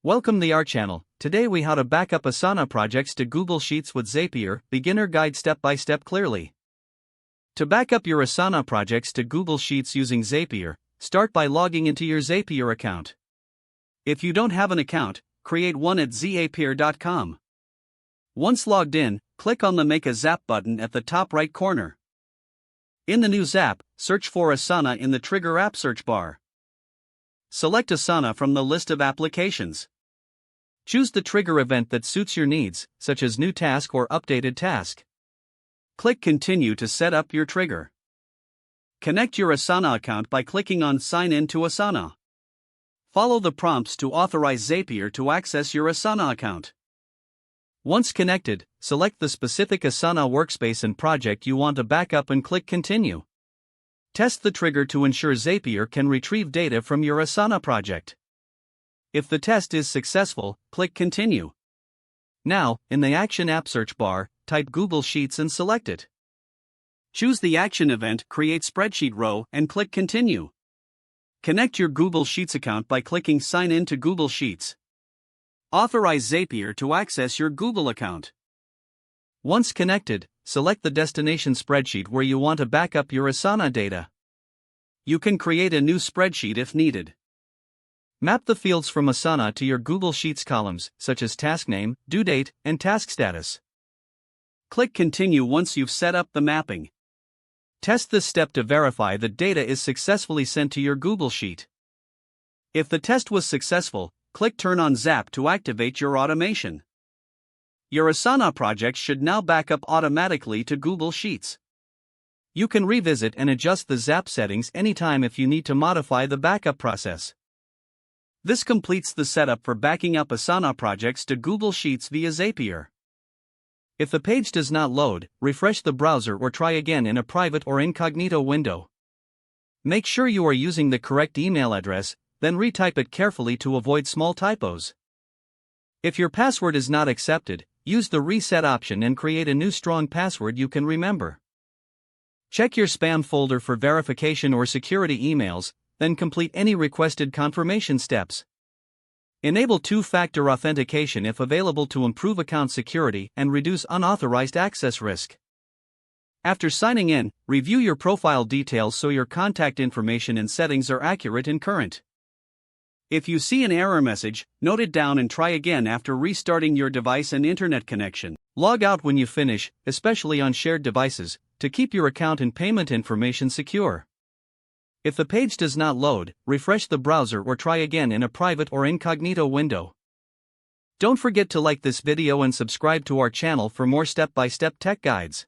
Welcome to our channel. Today we how to backup Asana projects to Google Sheets with Zapier, beginner guide step by step clearly. To backup your Asana projects to Google Sheets using Zapier, start by logging into your Zapier account. If you don't have an account, create one at zapier.com. Once logged in, click on the Make a Zap button at the top right corner. In the new Zap, search for Asana in the Trigger App search bar. Select Asana from the list of applications. Choose the trigger event that suits your needs, such as new task or updated task. Click Continue to set up your trigger. Connect your Asana account by clicking on Sign in to Asana. Follow the prompts to authorize Zapier to access your Asana account. Once connected, select the specific Asana workspace and project you want to backup and click Continue. Test the trigger to ensure Zapier can retrieve data from your Asana project. If the test is successful, click Continue. Now, in the Action App search bar, type Google Sheets and select it. Choose the action event Create Spreadsheet row and click Continue. Connect your Google Sheets account by clicking Sign in to Google Sheets. Authorize Zapier to access your Google account. Once connected, select the destination spreadsheet where you want to backup your Asana data. You can create a new spreadsheet if needed. Map the fields from Asana to your Google Sheets columns, such as task name, due date, and task status. Click Continue once you've set up the mapping. Test this step to verify that data is successfully sent to your Google Sheet. If the test was successful, click Turn on Zap to activate your automation. Your Asana project should now backup automatically to Google Sheets. You can revisit and adjust the Zap settings anytime if you need to modify the backup process. This completes the setup for backing up Asana projects to Google Sheets via Zapier. If the page does not load, refresh the browser or try again in a private or incognito window. Make sure you are using the correct email address, then retype it carefully to avoid small typos. If your password is not accepted, use the reset option and create a new strong password you can remember. Check your spam folder for verification or security emails, then complete any requested confirmation steps. Enable two-factor authentication if available to improve account security and reduce unauthorized access risk. After signing in, review your profile details so your contact information and settings are accurate and current. If you see an error message, note it down and try again after restarting your device and internet connection. Log out when you finish, especially on shared devices, to keep your account and payment information secure. If the page does not load, refresh the browser or try again in a private or incognito window. Don't forget to like this video and subscribe to our channel for more step-by-step tech guides.